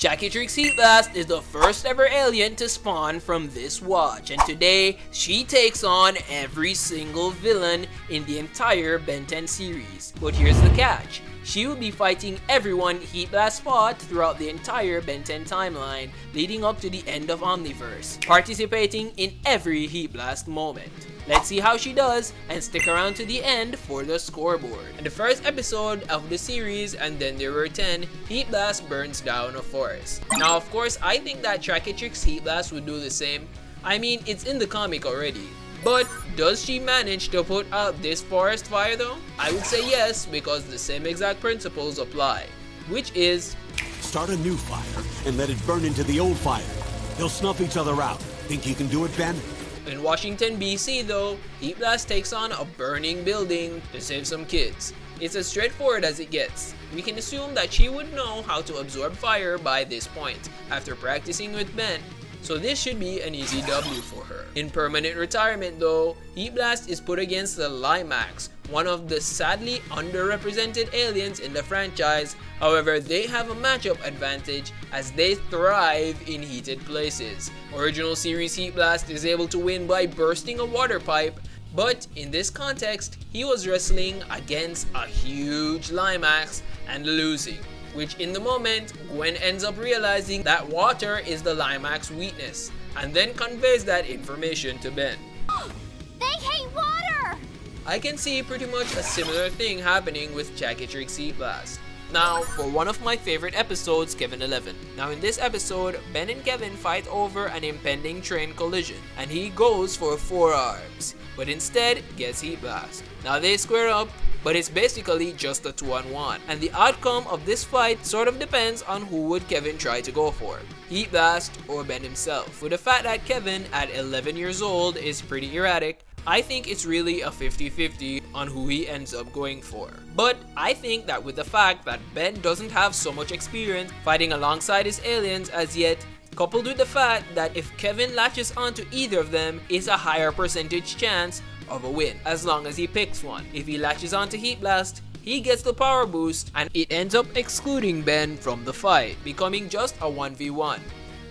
Chaquetrix Heatblast is the first ever alien to spawn from this watch, and today she takes on every single villain in the entire Ben 10 series. But here's the catch. She will be fighting everyone Heatblast fought throughout the entire Ben 10 timeline leading up to the end of Omniverse, participating in every Heatblast moment. Let's see how she does, and stick around to the end for the scoreboard. In the first episode of the series, and then there were 10, Heatblast burns down a forest. Now of course I think that Chaquetrix Heatblast would do the same. I mean, it's in the comic already. But does she manage to put out this forest fire though? I would say yes, because the same exact principles apply, which is start a new fire and let it burn into the old fire. They'll snuff each other out. Think you can do it, Ben? in Washington, BC though, Heatblast takes on a burning building to save some kids. It's as straightforward as it gets. We can assume that she would know how to absorb fire by this point, after practicing with Ben. So this should be an easy W for her. In permanent retirement though, Heatblast is put against the Limax, one of the sadly underrepresented aliens in the franchise. However, they have a matchup advantage as they thrive in heated places. Original series Heatblast is able to win by bursting a water pipe, but in this context, he was wrestling against a huge Limax and losing. Which in the moment, Gwen ends up realizing that water is the Limax weakness, and then conveys that information to Ben. They hate water! I can see pretty much a similar thing happening with Chaquetrix Heatblast. Now, for one of my favorite episodes, Kevin 11. Now in this episode, Ben and Kevin fight over an impending train collision, and he goes for forearms, but instead gets Heatblast. Now they square up, but it's basically just a 2-on-1, and the outcome of this fight sort of depends on who would Kevin try to go for, Heatblast or Ben himself. With the fact that Kevin at 11 years old is pretty erratic, I think it's really a 50-50 on who he ends up going for. But I think that with the fact that Ben doesn't have so much experience fighting alongside his aliens as yet, coupled with the fact that if Kevin latches onto either of them, it's a higher percentage chance of a win, as long as he picks one. If he latches onto Heatblast, he gets the power boost, and it ends up excluding Ben from the fight, becoming just a 1v1.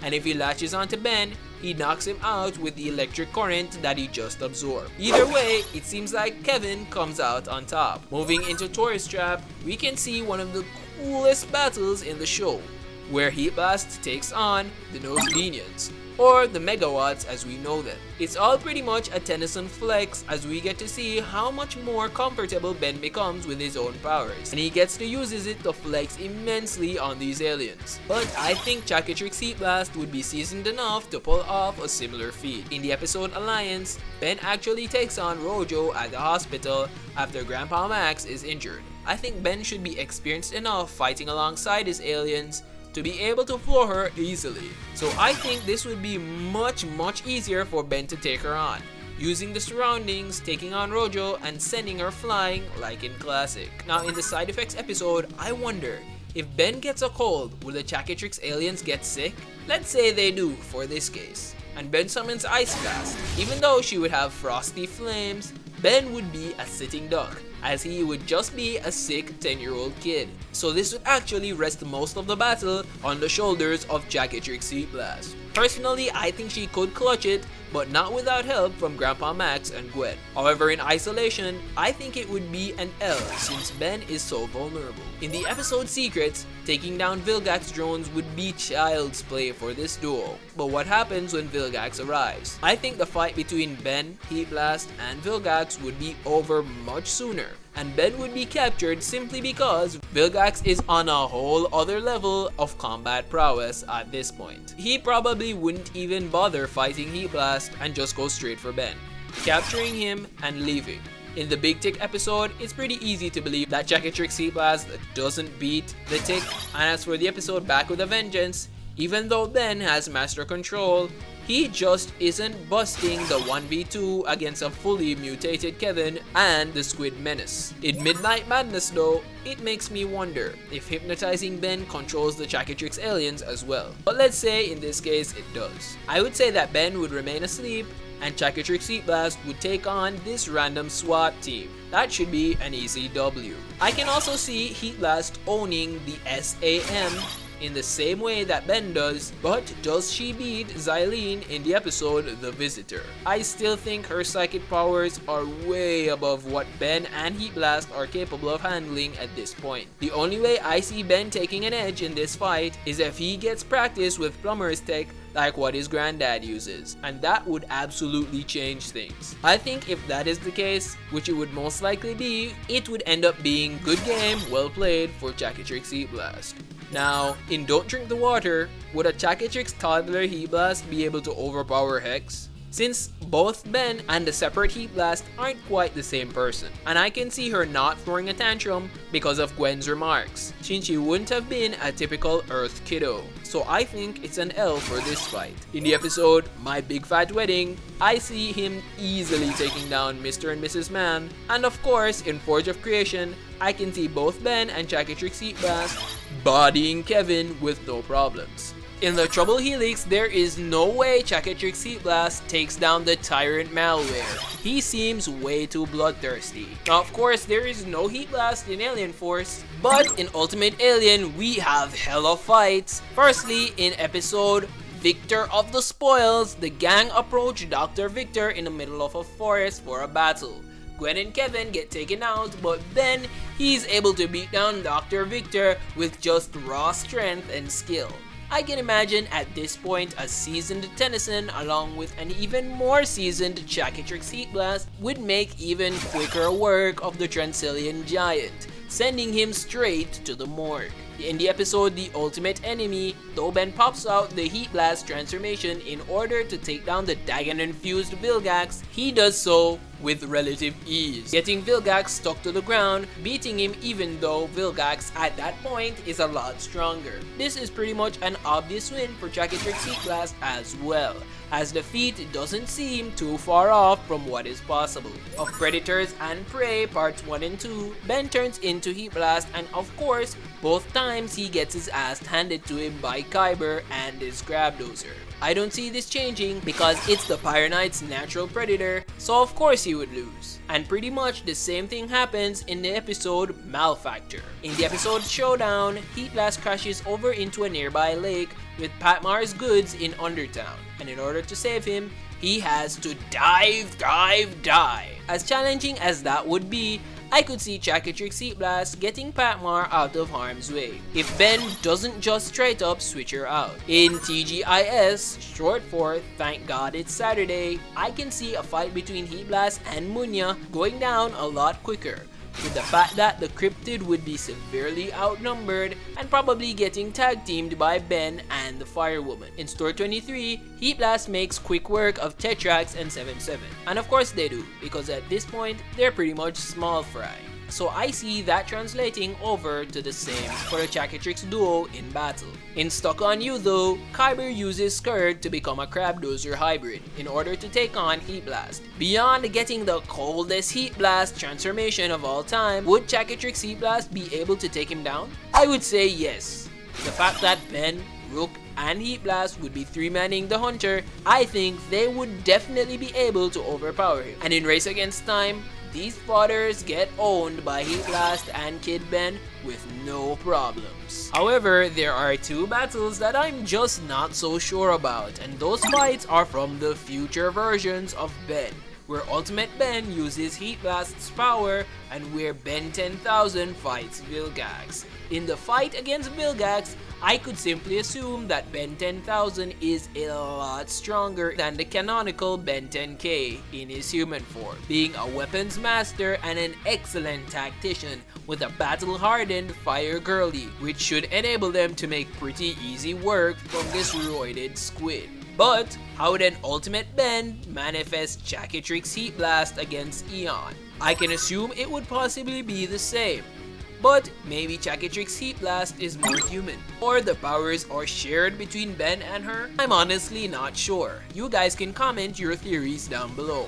And if he latches onto Ben, he knocks him out with the electric current that he just absorbed. Either way, it seems like Kevin comes out on top. Moving into Tourist Trap, we can see one of the coolest battles in the show, where Heatblast takes on the Nosebenians, or the Megawatts as we know them. It's all pretty much a Tennyson flex, as we get to see how much more comfortable Ben becomes with his own powers, and he gets to use it to flex immensely on these aliens. But I think Chaquetrix Heatblast would be seasoned enough to pull off a similar feat. In the episode Alliance, Ben actually takes on Rojo at the hospital after Grandpa Max is injured. I think Ben should be experienced enough fighting alongside his aliens to be able to floor her easily. So I think this would be much easier for Ben to take her on, using the surroundings, taking on Rojo, and sending her flying like in Classic. Now in the side effects episode, I wonder, if Ben gets a cold, will the Chaquetrix aliens get sick? Let's say they do for this case, and Ben summons Ice Blast. Even though she would have frosty flames, Ben would be a sitting duck, as he would just be a sick 10-year-old kid. So this would actually rest most of the battle on the shoulders of Chaquetrix Heatblast. Personally, I think she could clutch it, but not without help from Grandpa Max and Gwen. However, in isolation, I think it would be an L since Ben is so vulnerable. In the episode Secrets, taking down Vilgax drones would be child's play for this duo. But what happens when Vilgax arrives? I think the fight between Ben, Heatblast, and Vilgax would be over much sooner, and Ben would be captured simply because Vilgax is on a whole other level of combat prowess at this point. He probably wouldn't even bother fighting Heatblast and just go straight for Ben, capturing him and leaving. In the Big Tick episode, it's pretty easy to believe that Chaquetrix Heatblast doesn't beat the Tick, and as for the episode Back with a Vengeance, even though Ben has master control, he just isn't busting the 1v2 against a fully mutated Kevin and the Squid Menace. In Midnight Madness though, it makes me wonder if hypnotizing Ben controls the Chaquetrix aliens as well. But let's say in this case it does. I would say that Ben would remain asleep and Chaquetrix Heatblast would take on this random SWAT team. That should be an easy W. I can also see Heatblast owning the SAM in the same way that Ben does, but does she beat Xylene in the episode The Visitor? I still think her psychic powers are way above what Ben and Heatblast are capable of handling at this point. The only way I see Ben taking an edge in this fight is if he gets practice with Plumber's tech like what his granddad uses, and that would absolutely change things. I think if that is the case, which it would most likely be, it would end up being good game, well played for Chaquetrix Heatblast. Now, in Don't Drink the Water, would a Chaquetrix toddler Heatblast be able to overpower Hex? Since both Ben and the separate Heatblast aren't quite the same person, and I can see her not throwing a tantrum because of Gwen's remarks, since she wouldn't have been a typical Earth kiddo. So I think it's an L for this fight. In the episode My Big Fat Wedding, I see him easily taking down Mr. and Mrs. Man, and of course in Forge of Creation, I can see both Ben and Chaquetrix Heatblast bodying Kevin with no problems. In the Trouble Helix, there is no way Chaquetrix Heatblast takes down the Tyrant Malware. He seems way too bloodthirsty. Now of course there is no Heatblast in Alien Force, but in Ultimate Alien we have hella fights. Firstly, in episode Victor of the Spoils, the gang approach Dr. Victor in the middle of a forest for a battle. Gwen and Kevin get taken out, but then he's able to beat down Dr. Victor with just raw strength and skill. I can imagine at this point a seasoned Tennyson along with an even more seasoned Chaquetrix Heatblast would make even quicker work of the Transyllian Giant, sending him straight to the morgue. In the episode The Ultimate Enemy, though Ben pops out the Heatblast transformation in order to take down the Dagon-infused Vilgax, he does so with relative ease, getting Vilgax stuck to the ground, beating him even though Vilgax at that point is a lot stronger. This is pretty much an obvious win for Chaquetrix Heatblast as well, as the feat doesn't seem too far off from what is possible. Of Predators and Prey Parts 1 and 2, Ben turns into Heatblast, and of course, both times he gets his ass handed to him by Kyber and his Grab Dozer. I don't see this changing because it's the Pyronite's natural predator, so of course he would lose. And pretty much the same thing happens in the episode Malfactor. In the episode Showdown, Heatblast crashes over into a nearby lake with Patmar's goods in Undertown, and in order to save him, he has to dive. As challenging as that would be, I could see Chaquetrix Heatblast getting Patmar out of harm's way if Ben doesn't just straight up switch her out. In TGIS, short for Thank God It's Saturday, I can see a fight between Heatblast and Munya going down a lot quicker, with the fact that the cryptid would be severely outnumbered and probably getting tag teamed by Ben and the Firewoman. In Store 23, Heatblast makes quick work of Tetrax and 7-7. And of course they do, because at this point, they're pretty much small fry. So I see that translating over to the same for the Chaquetrix duo in battle. In Stuck on You though, Kyber uses Scourge to become a Crab Dozer hybrid in order to take on Heatblast. Beyond getting the coldest Heatblast transformation of all time, would Chaquetrix Heatblast be able to take him down? I would say yes. The fact that Ben, Rook, and Heatblast would be three-manning the Hunter, I think they would definitely be able to overpower him. And in Race Against Time, these fodders get owned by Heatblast and Kid Ben with no problems. However, there are two battles that I'm just not so sure about, and those fights are from the future versions of Ben, where Ultimate Ben uses Heatblast's power and where Ben 10,000 fights Vilgax. In the fight against Vilgax, I could simply assume that Ben 10,000 is a lot stronger than the canonical Ben 10K in his human form, being a weapons master and an excellent tactician with a battle-hardened fire girly, which should enable them to make pretty easy work from this roided squid. But how would an Ultimate Ben manifest Chaquetrix Heatblast against Eon? I can assume it would possibly be the same. But maybe Chaquetrix Heatblast is more human, or the powers are shared between Ben and her? I'm honestly not sure. You guys can comment your theories down below.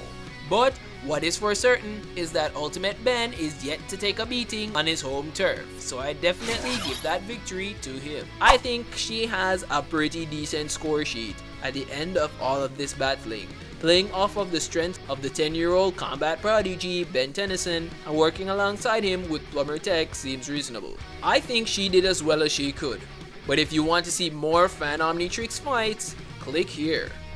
But what is for certain is that Ultimate Ben is yet to take a beating on his home turf, so I definitely give that victory to him. I think she has a pretty decent score sheet at the end of all of this battling, playing off of the strength of the 10-year-old combat prodigy Ben Tennyson, and working alongside him with Plumber Tech seems reasonable. I think she did as well as she could. But if you want to see more Fan Omnitrix fights, click here.